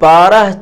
12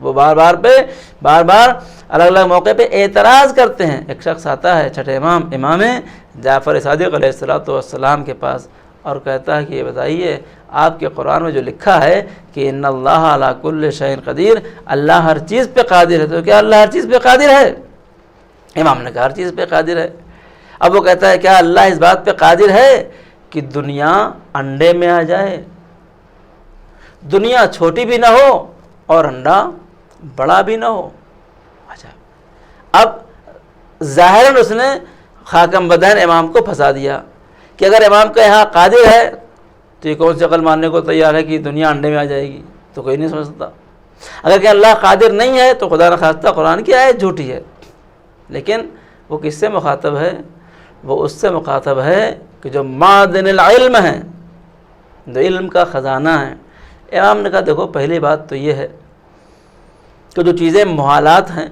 وہ بار بار الگ الگ موقع پہ اعتراض کرتے ہیں. ایک شخص آتا ہے چھٹے امام جعفر صادق علیہ السلام کے پاس اور کہتا ہے کہ یہ بتائیے آپ کے قرآن میں جو لکھا ہے کہ ان اللہ علی کل شیء قدیر، اللہ ہر چیز پہ قادر ہے، تو کیا اللہ ہر چیز پہ قادر ہے؟ امام نے کہا ہر چیز پہ قادر ہے. اب وہ کہتا ہے کیا اللہ اس بات پہ قادر ہے کہ دنیا انڈے میں آ جائے، دنیا چھوٹی بھی نہ ہو اور انڈا بڑا بھی نہ ہو؟ اچھا، اب ظاہراً اس نے خاکم بدہن امام کو پھنسا دیا کہ اگر امام کا یہاں قادر ہے تو یہ کون سی عقل ماننے کو تیار ہے کہ دنیا انڈے میں آ جائے گی؟ تو کوئی نہیں سمجھ سکتا. اگر کہ اللہ قادر نہیں ہے تو خدا نخواستہ قرآن کی آیت جھوٹی ہے. لیکن وہ کس سے مخاطب ہے؟ وہ اس سے مخاطب ہے کہ جو معدن العلم ہے، جو علم کا خزانہ ہے. امام نے کہا دیکھو پہلی بات تو یہ ہے کہ جو چیزیں محالات ہیں،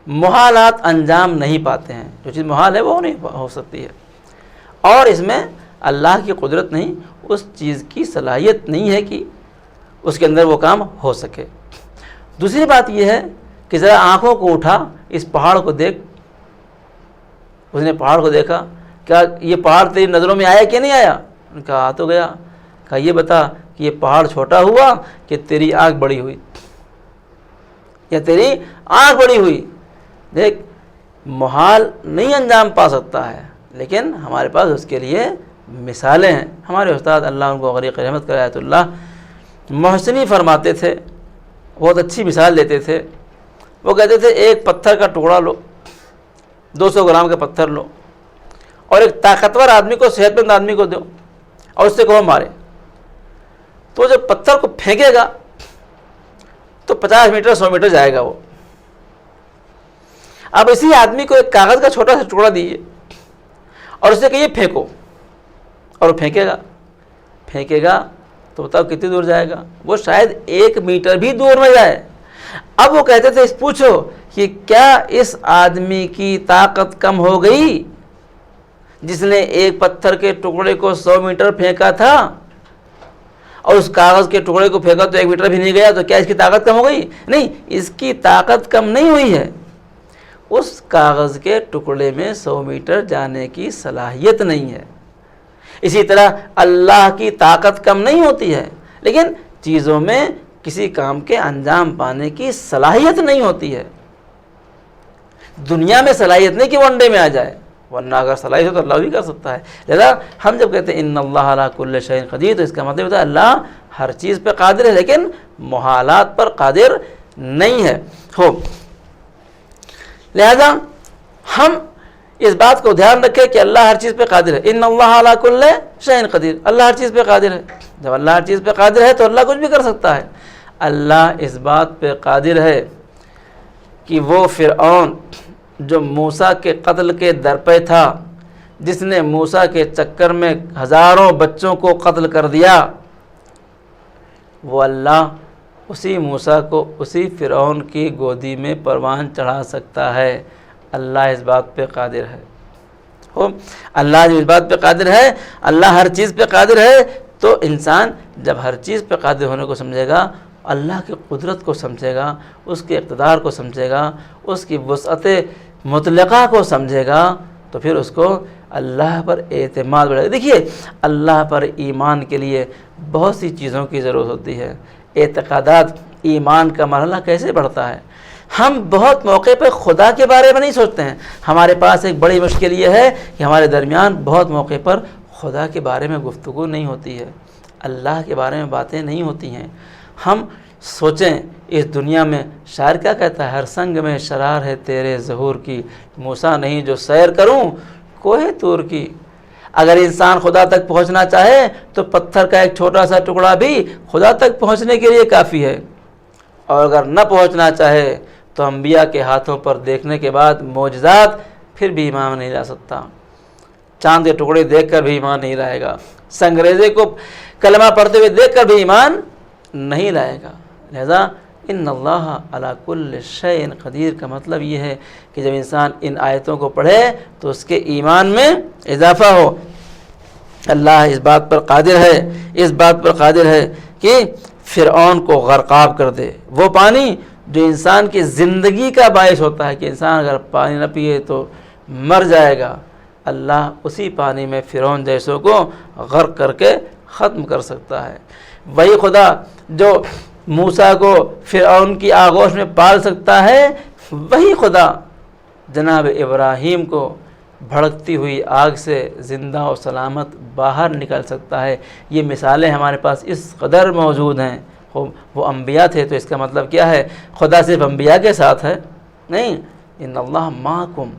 محالات انجام نہیں پاتے ہیں. جو چیز محال ہے وہ نہیں ہو سکتی ہے، اور اس میں اللہ کی قدرت نہیں، اس چیز کی صلاحیت نہیں ہے کہ اس کے اندر وہ کام ہو سکے. دوسری بات یہ ہے کہ ذرا آنکھوں کو اٹھا، اس پہاڑ کو دیکھ. اس نے پہاڑ کو دیکھا، کیا یہ پہاڑ تیری نظروں میں آیا کہ نہیں آیا؟ انہوں نے کہا آ تو گیا. کہا یہ بتا کہ یہ پہاڑ چھوٹا ہوا کہ تیری آنکھ بڑی ہوئی، یا تیری آنکھ بڑی ہوئی؟ دیکھ، محال نہیں انجام پا سکتا ہے، لیکن ہمارے پاس اس کے لیے مثالیں ہیں. ہمارے استاد اللہ ان کو غریق رحمت کرے آیت اللہ محسنی فرماتے تھے، بہت اچھی مثال دیتے تھے. وہ کہتے تھے ایک پتھر کا ٹکڑا لو، 200 گرام کا پتھر لو، اور ایک طاقتور آدمی کو، صحت مند آدمی کو دو، اور اس سے کہو مارے. تو جب پتھر کو پھینکے گا تو 50 میٹر 100 میٹر جائے گا وہ. اب اسی آدمی کو ایک کاغذ کا چھوٹا سا ٹکڑا دیجیے اور اسے کہیے پھینکو، اور وہ پھینکے گا تو بتاؤ کتنی دور جائے گا؟ وہ شاید 1 میٹر بھی دور نہ جائے. اب وہ کہتے تھے پوچھو کہ کیا اس آدمی کی طاقت کم ہو گئی جس نے ایک پتھر کے ٹکڑے کو 100 میٹر پھینکا تھا، اور اس کاغذ کے ٹکڑے کو پھینکا تو 1 میٹر بھی نہیں گیا، تو کیا اس کی طاقت کم ہو گئی؟ نہیں، اس کی طاقت کم نہیں ہوئی ہے، اس کاغذ کے ٹکڑے میں 100 میٹر جانے کی صلاحیت نہیں ہے. اسی طرح اللہ کی طاقت کم نہیں ہوتی ہے، لیکن چیزوں میں کسی کام کے انجام پانے کی صلاحیت نہیں ہوتی ہے. دنیا میں صلاحیت نہیں کہ وہ انڈے میں آ جائے، ورنہ اگر صلاحیت ہو تو اللہ بھی کر سکتا ہے. لہذا ہم جب کہتے ہیں ان اللہ علی کل شیء قدیر، تو اس کا مطلب ہوتا ہے اللہ ہر چیز پہ قادر ہے، لیکن محالات پر قادر نہیں ہے. لہذا ہم اس بات کو دھیان رکھیں کہ اللہ ہر چیز پہ قادر ہے. ان اللہ علی کل شیء قدیر، اللہ ہر چیز پہ قادر ہے. جب اللہ ہر چیز پہ قادر ہے تو اللہ کچھ بھی کر سکتا ہے. اللہ اس بات پہ قادر ہے کہ وہ فرعون جو موسیٰ کے قتل کے در پہ تھا، جس نے موسیٰ کے چکر میں ہزاروں بچوں کو قتل کر دیا، وہ اللہ اسی موسیٰ کو اسی فرعون کی گودی میں پروان چڑھا سکتا ہے. اللہ اس بات پہ قادر ہے. اللہ جو اس بات پہ قادر ہے، اللہ ہر چیز پہ قادر ہے، تو انسان جب ہر چیز پہ قادر ہونے کو سمجھے گا، اللہ کی قدرت کو سمجھے گا، اس کے اقتدار کو سمجھے گا، اس کی وسعت مطلقہ کو سمجھے گا، تو پھر اس کو اللہ پر اعتماد بڑھے گا. دیکھیے، اللہ پر ایمان کے لیے بہت سی چیزوں کی ضرورت ہوتی ہے. اعتقادات، ایمان کا مرحلہ کیسے بڑھتا ہے؟ ہم بہت موقع پہ خدا کے بارے میں نہیں سوچتے ہیں. ہمارے پاس ایک بڑی مشکل یہ ہے کہ ہمارے درمیان بہت موقع پر خدا کے بارے میں گفتگو نہیں ہوتی ہے، اللہ کے بارے میں باتیں نہیں ہوتی ہیں. ہم سوچیں اس دنیا میں، شاعر کیا کہتا ہے، ہر سنگ میں شرار ہے تیرے ظہور کی، موسیٰ نہیں جو سیر کروں کوہ طور کی. اگر انسان خدا تک پہنچنا چاہے تو پتھر کا ایک چھوٹا سا ٹکڑا بھی خدا تک پہنچنے کے لیے کافی ہے، اور اگر نہ پہنچنا چاہے تو انبیاء کے ہاتھوں پر دیکھنے کے بعد معجزات، پھر بھی ایمان نہیں لا سکتا. چاند کے ٹکڑے دیکھ کر بھی ایمان نہیں لائے گا، سنگریزے کو کلمہ پڑھتے ہوئے دیکھ کر بھی ایمان نہیں لائے گا. لہذا ان اللہ علی کل شیء قدیر کا مطلب یہ ہے کہ جب انسان ان آیتوں کو پڑھے تو اس کے ایمان میں اضافہ ہو. اللہ اس بات پر قادر ہے، اس بات پر قادر ہے کہ فرعون کو غرقاب کر دے، وہ پانی جو انسان کی زندگی کا باعث ہوتا ہے کہ انسان اگر پانی نہ پیے تو مر جائے گا، اللہ اسی پانی میں فرعون جیسوں کو غرق کر کے ختم کر سکتا ہے۔ وہی خدا جو موسیٰ کو فرعون کی آغوش میں پال سکتا ہے، وہی خدا جناب ابراہیم کو بھڑکتی ہوئی آگ سے زندہ و سلامت باہر نکال سکتا ہے۔ یہ مثالیں ہمارے پاس اس قدر موجود ہیں۔ وہ انبیاء تھے تو اس کا مطلب کیا ہے؟ خدا صرف انبیاء کے ساتھ ہے؟ نہیں، ان اللہ معکم،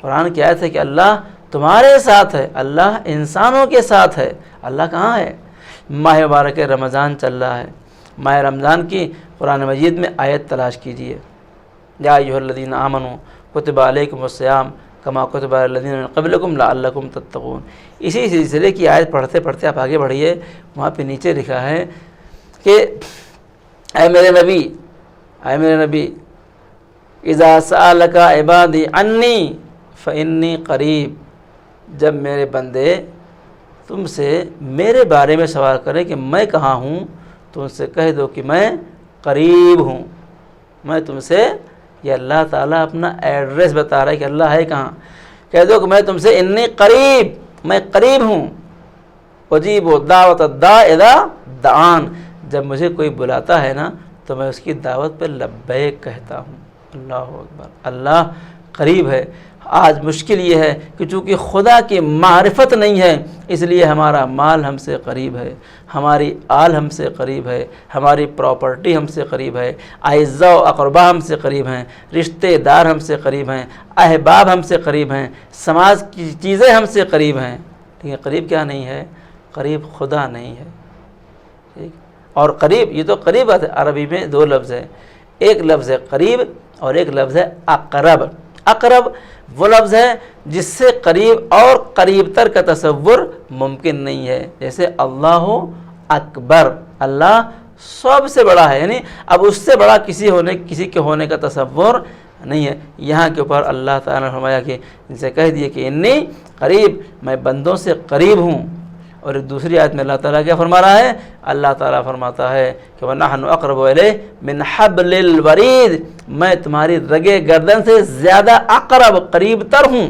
قرآن کی آیت ہے کہ اللہ تمہارے ساتھ ہے، اللہ انسانوں کے ساتھ ہے۔ اللہ کہاں ہے؟ ماہ مبارک رمضان چل رہا ہے، ماہ رمضان کی قرآن مجید میں آیت تلاش کیجئے، یا ایھا الذین آمنوا کتب علیکم الصیام کما کتب علی الذین من قبلکم لعلکم تتقون۔ اسی سلسلے کی آیت پڑھتے پڑھتے آپ آگے بڑھیے، وہاں پہ نیچے لکھا ہے کہ اے میرے نبی اذا سألک عبادی عنی فإنی قریب، جب میرے بندے تم سے میرے بارے میں سوال کریں کہ میں کہاں ہوں تو ان سے کہہ دو کہ میں قریب ہوں۔ میں تم سے، یہ اللہ تعالیٰ اپنا ایڈریس بتا رہا ہے کہ اللہ ہے کہاں، کہہ دو کہ میں تم سے انی قریب، میں قریب ہوں، اجیب دعوت الداع اذا دعان، جب مجھے کوئی بلاتا ہے نا تو میں اس کی دعوت پہ لبیک کہتا ہوں۔ اللہ اکبر، اللہ قریب ہے۔ آج مشکل یہ ہے کہ چونکہ خدا کی معرفت نہیں ہے، اس لیے ہمارا مال ہم سے قریب ہے، ہماری آل ہم سے قریب ہے، ہماری پراپرٹی ہم سے قریب ہے، اعزاء و اقربا ہم سے قریب ہیں، رشتے دار ہم سے قریب ہیں، احباب ہم سے قریب ہیں، سماج کی چیزیں ہم سے قریب ہیں، لیکن قریب کیا نہیں ہے؟ قریب خدا نہیں ہے۔ ٹھیک، اور قریب، یہ تو قریب ہے، عربی میں دو لفظ ہے، ایک لفظ ہے قریب اور ایک لفظ ہے اقرب۔ اقرب وہ لفظ ہے جس سے قریب اور قریب تر کا تصور ممکن نہیں ہے، جیسے اللہ اکبر، اللہ سب سے بڑا ہے، یعنی اب اس سے بڑا کسی کے ہونے کا تصور نہیں ہے۔ یہاں کے اوپر اللہ تعالیٰ نے فرمایا کہ ان سے کہہ دیے کہ انی قریب، میں بندوں سے قریب ہوں۔ اور ایک دوسری آیت میں اللہ تعالیٰ کیا فرما رہا ہے؟ اللہ تعالیٰ فرماتا ہے کہ وَنَحْنُ أَقْرَبُ إِلَيْهِ مِنْ حَبْلِ الْوَرِيدِ، میں تمہاری رگِ گردن سے زیادہ اقرب، قریب تر ہوں۔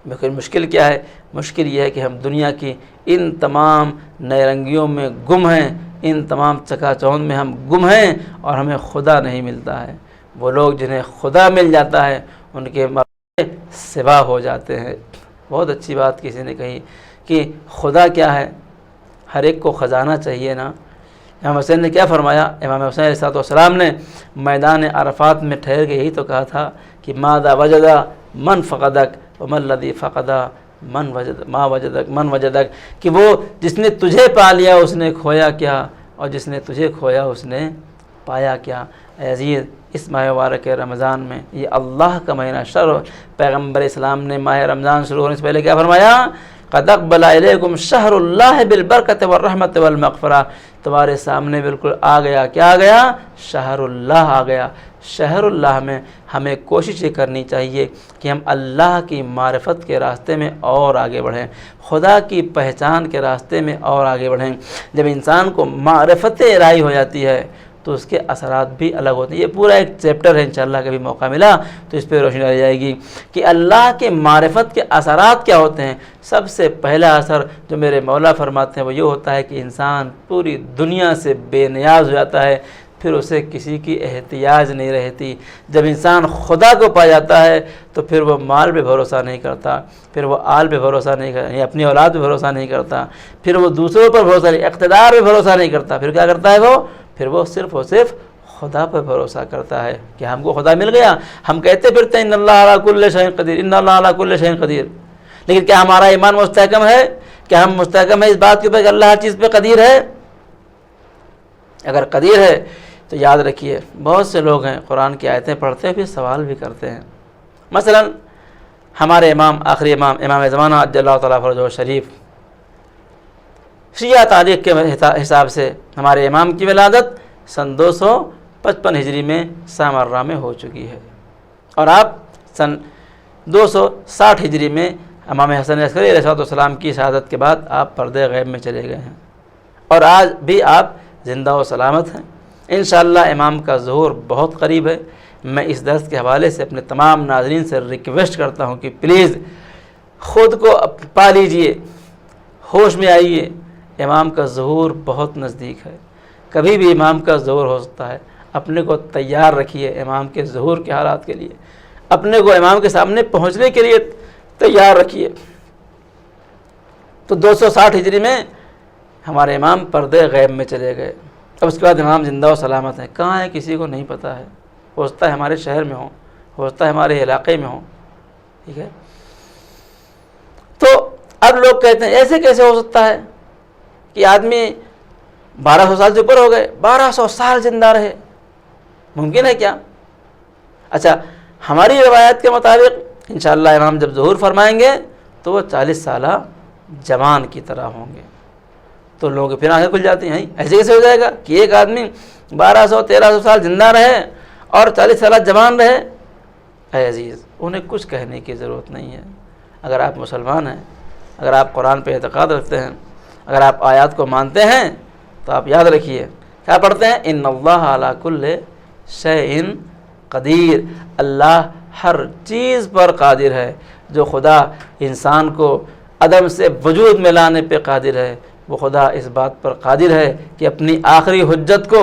لیکن مشکل کیا ہے؟ مشکل یہ ہے کہ ہم دنیا کی ان تمام نئے رنگیوں میں گم ہیں، ان تمام چکا چوند میں ہم گم ہیں اور ہمیں خدا نہیں ملتا ہے۔ وہ لوگ جنہیں خدا مل جاتا ہے ان کے مرتبے سوا ہو جاتے ہیں۔ بہت اچھی بات کسی نے کہی کہ خدا کیا ہے؟ ہر ایک کو خزانہ چاہیے نا۔ امام حسین نے کیا فرمایا؟ امام حسین علیہ السلام نے میدان عرفات میں ٹھہر کے یہی تو کہا تھا کہ ماذا وجد من فقدک وما الذی فقد من وجدک، کہ وہ جس نے تجھے پا لیا اس نے کھویا کیا، اور جس نے تجھے کھویا اس نے پایا کیا۔ اے عزیز، اس ماہ مبارک رمضان میں، یہ اللہ کا مہینہ، پیغمبر اسلام نے ماہ رمضان شروع ہونے سے پہلے کیا فرمایا؟ قد اقبل الیکم شہر اللہ بالبرکۃ والرحمۃ والمغفرہ، تمہارے سامنے بالکل آ گیا، کیا آ گیا؟ شہر اللہ آ گیا۔ شہر اللہ میں ہمیں کوشش یہ کرنی چاہیے کہ ہم اللہ کی معرفت کے راستے میں اور آگے بڑھیں، خدا کی پہچان کے راستے میں اور آگے بڑھیں۔ جب انسان کو معرفت الہی ہو جاتی ہے تو اس کے اثرات بھی الگ ہوتے ہیں۔ یہ پورا ایک چیپٹر ہے، انشاءاللہ کبھی موقع ملا تو اس پہ روشنی ڈالی جائے گی کہ اللہ کے معرفت کے اثرات کیا ہوتے ہیں۔ سب سے پہلا اثر جو میرے مولا فرماتے ہیں وہ یہ ہوتا ہے کہ انسان پوری دنیا سے بے نیاز ہو جاتا ہے، پھر اسے کسی کی احتیاج نہیں رہتی۔ جب انسان خدا کو پا جاتا ہے تو پھر وہ مال پہ بھروسہ نہیں کرتا، پھر وہ آل پہ بھروسہ نہیں کرتا، یعنی اپنی اولاد پہ بھروسہ نہیں کرتا، پھر وہ دوسروں پر بھروسہ نہیں، اقتدار پہ بھروسہ نہیں کرتا، پھر کیا کرتا ہے پھر وہ صرف اور صرف خدا پر بھروسہ کرتا ہے کہ ہم کو خدا مل گیا۔ ہم کہتے پھرتے ہیں ان اللہ علی کل شیء قدیر، ان اللہ علی کل شیء قدیر، لیکن کیا ہمارا ایمان مستحکم ہے؟ کیا ہم مستحکم ہے اس بات کے اوپر کہ اللہ ہر چیز پہ قدیر ہے؟ اگر قدیر ہے تو یاد رکھیے بہت سے لوگ ہیں قرآن کی آیتیں پڑھتے ہیں پھر سوال بھی کرتے ہیں۔ مثلا ہمارے امام، آخری امام زمانہ عجل اللہ تعالیٰ فرجہ شریف، شیعہ تاریخ کے حساب سے ہمارے امام کی ولادت سن 255 ہجری میں سامرہ میں ہو چکی ہے، اور آپ سن 260 ہجری میں امام حسن عسکری علیہ السلام کی شہادت کے بعد آپ پردے غیب میں چلے گئے ہیں۔ اور آج بھی آپ زندہ و سلامت ہیں۔ انشاءاللہ امام کا ظہور بہت قریب ہے۔ میں اس درس کے حوالے سے اپنے تمام ناظرین سے ریکویسٹ کرتا ہوں کہ پلیز خود کو پا لیجئے، ہوش میں آئیے، امام کا ظہور بہت نزدیک ہے، کبھی بھی امام کا ظہور ہو سکتا ہے۔ اپنے کو تیار رکھیے امام کے ظہور کے حالات کے لیے، اپنے کو امام کے سامنے پہنچنے کے لیے تیار رکھیے۔ تو 260 ہجری میں ہمارے امام پردے غیب میں چلے گئے، اب اس کے بعد امام زندہ و سلامت ہیں، کہاں ہے کسی کو نہیں پتہ ہے، ہو سکتا ہے ہمارے شہر میں ہوں، ہو سکتا ہے ہمارے علاقے میں ہوں، ٹھیک ہے۔ تو اب لوگ کہتے ہیں ایسے کیسے ہو سکتا ہے کہ آدمی 1200 سال سے اوپر ہو گئے، 1200 سال زندہ رہے، ممکن ہے کیا؟ اچھا، ہماری روایت کے مطابق انشاءاللہ امام جب ظہور فرمائیں گے تو وہ 40 سالہ جوان کی طرح ہوں گے۔ تو لوگ پھر آنکھیں کھل جاتی ہیں، ایسے کیسے ہو جائے گا کہ ایک آدمی 1200-1300 سال زندہ رہے اور 40 سالہ جوان رہے؟ اے عزیز، انہیں کچھ کہنے کی ضرورت نہیں ہے۔ اگر آپ مسلمان ہیں، اگر آپ قرآن پہ اعتقاد رکھتے ہیں، اگر آپ آیات کو مانتے ہیں تو آپ یاد رکھیے کیا پڑھتے ہیں؟ ان اللہ علی کل شیء قدیر، اللہ ہر چیز پر قادر ہے۔ جو خدا انسان کو عدم سے وجود میں لانے پہ قادر ہے، وہ خدا اس بات پر قادر ہے کہ اپنی آخری حجت کو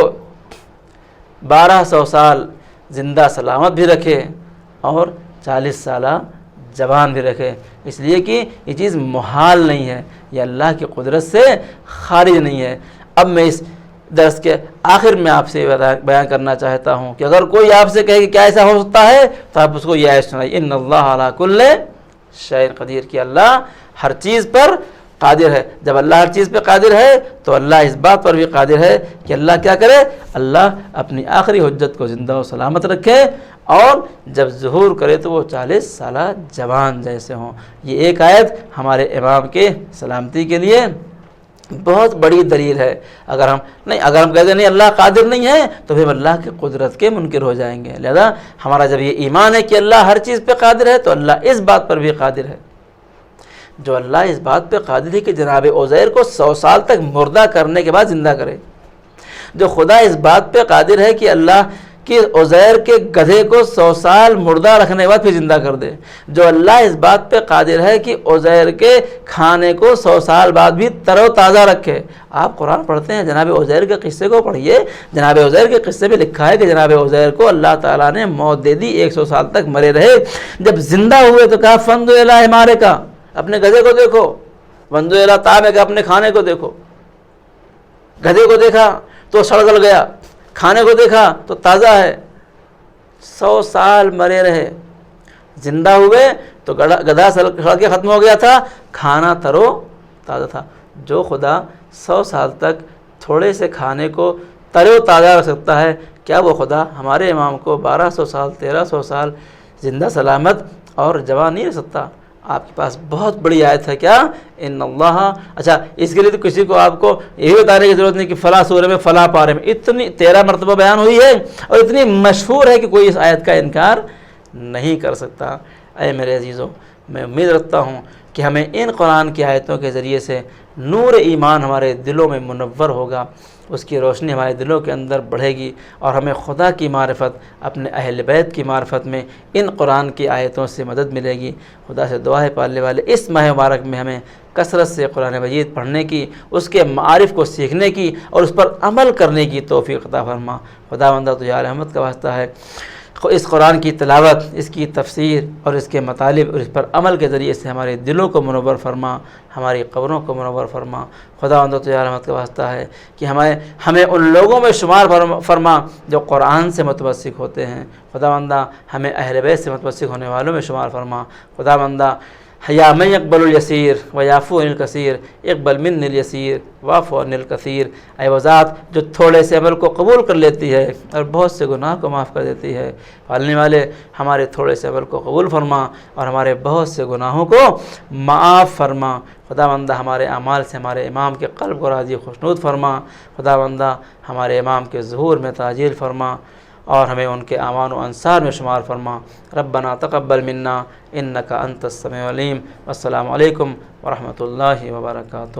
1200 سال زندہ سلامت بھی رکھے اور 40 سالہ جوان بھی رکھے، اس لیے کہ یہ چیز محال نہیں ہے، یہ اللہ کی قدرت سے خارج نہیں ہے۔ اب میں اس درس کے آخر میں آپ سے بیان کرنا چاہتا ہوں کہ اگر کوئی آپ سے کہے کہ کیا ایسا ہو سکتا ہے تو آپ اس کو یہ آیت سنائیے، ان اللہ علی کل شیء قدیر، کہ اللہ ہر چیز پر قادر ہے۔ جب اللہ ہر چیز پہ قادر ہے تو اللہ اس بات پر بھی قادر ہے کہ اللہ کیا کرے؟ اللہ اپنی آخری حجت کو زندہ و سلامت رکھے اور جب ظہور کرے تو وہ 40 سالہ جوان جیسے ہوں۔ یہ ایک آیت ہمارے امام کے سلامتی کے لیے بہت بڑی دلیل ہے۔ اگر ہم کہتے ہیں نہیں اللہ قادر نہیں ہے تو پھر اللہ کی قدرت کے منکر ہو جائیں گے۔ لہذا ہمارا جب یہ ایمان ہے کہ اللہ ہر چیز پہ قادر ہے تو اللہ اس بات پر بھی قادر ہے۔ جو اللہ اس بات پہ قادر ہے کہ جناب عزیر کو 100 سال تک مردہ کرنے کے بعد زندہ کرے، جو خدا اس بات پہ قادر ہے کہ اللہ کہ عزیر کے گدھے کو 100 سال مردہ رکھنے کے بعد پھر زندہ کر دے، جو اللہ اس بات پہ قادر ہے کہ عزیر کے کھانے کو 100 سال بعد بھی تر و تازہ رکھے۔ آپ قرآن پڑھتے ہیں، جناب عزیر کے قصے کو پڑھیے، جناب عزیر کے قصے میں لکھا ہے کہ جناب عزیر کو اللہ تعالیٰ نے موت دے دی، 100 سال تک مرے رہے، جب زندہ ہوئے تو کہا فنظر الی حمارک، اپنے گدھے کو دیکھو، فنظر الی طعامک، اپنے کھانے کو دیکھو۔ گدھے کو دیکھا تو سڑ گل گیا، کھانے کو دیکھا تو تازہ ہے۔ 100 سال مرے رہے، زندہ ہوئے تو گدھا سڑ کے ختم ہو گیا تھا، کھانا ترو تازہ تھا۔ جو خدا 100 سال تک تھوڑے سے کھانے کو ترو تازہ رکھ سکتا ہے، کیا وہ خدا ہمارے امام کو 1200 سال 1300 سال زندہ سلامت اور جوان نہیں رکھ سکتا؟ آپ کے پاس بہت بڑی آیت ہے، کیا؟ ان اللہ، اچھا اس کے لیے تو کسی کو آپ کو یہ بتانے کی ضرورت نہیں کہ فلاں سورہ میں فلاں پارے میں اتنی 13 مرتبہ بیان ہوئی ہے اور اتنی مشہور ہے کہ کوئی اس آیت کا انکار نہیں کر سکتا۔ اے میرے عزیزوں، میں امید رکھتا ہوں کہ ہمیں ان قرآن کی آیتوں کے ذریعے سے نور ایمان ہمارے دلوں میں منور ہوگا، اس کی روشنی ہمارے دلوں کے اندر بڑھے گی اور ہمیں خدا کی معرفت، اپنے اہل بیت کی معرفت میں ان قرآن کی آیتوں سے مدد ملے گی۔ خدا سے دعا ہے پالنے والے اس ماہ مبارک میں ہمیں کثرت سے قرآن مجید پڑھنے کی، اس کے معارف کو سیکھنے کی اور اس پر عمل کرنے کی توفیق عطا فرما۔ خداوندہ تو یا رحمت کا واسطہ ہے، اس قرآن کی تلاوت، اس کی تفسیر اور اس کے مطالب اور اس پر عمل کے ذریعے سے ہمارے دلوں کو منور فرما، ہماری قبروں کو منور فرما۔ خداوند تو یا رحمت کا واسطہ ہے کہ ہمیں ان لوگوں میں شمار فرما جو قرآن سے متمسک ہوتے ہیں۔ خداوندہ ہمیں اہل بیت سے متمسک ہونے والوں میں شمار فرما۔ خداوندہ یا من یقبل الیسیر و یعفو عن الکثیر اقبل من الیسیر واعف عن الکثیر، اے وہ ذات جو تھوڑے سے عمل کو قبول کر لیتی ہے اور بہت سے گناہ کو معاف کر دیتی ہے، پالنے والے ہمارے تھوڑے سے عمل کو قبول فرما اور ہمارے بہت سے گناہوں کو معاف فرما۔ خداوندہ ہمارے اعمال سے ہمارے امام کے قلب کو راضی خوشنود فرما۔ خداوندہ ہمارے امام کے ظہور میں تعجیل فرما اور ہمیں ان کے اعوان و انصار میں شمار فرما۔ ربنا تقبل منا انک انت السمیع العلیم۔ والسلام علیکم ورحمۃ اللہ وبرکاتہ۔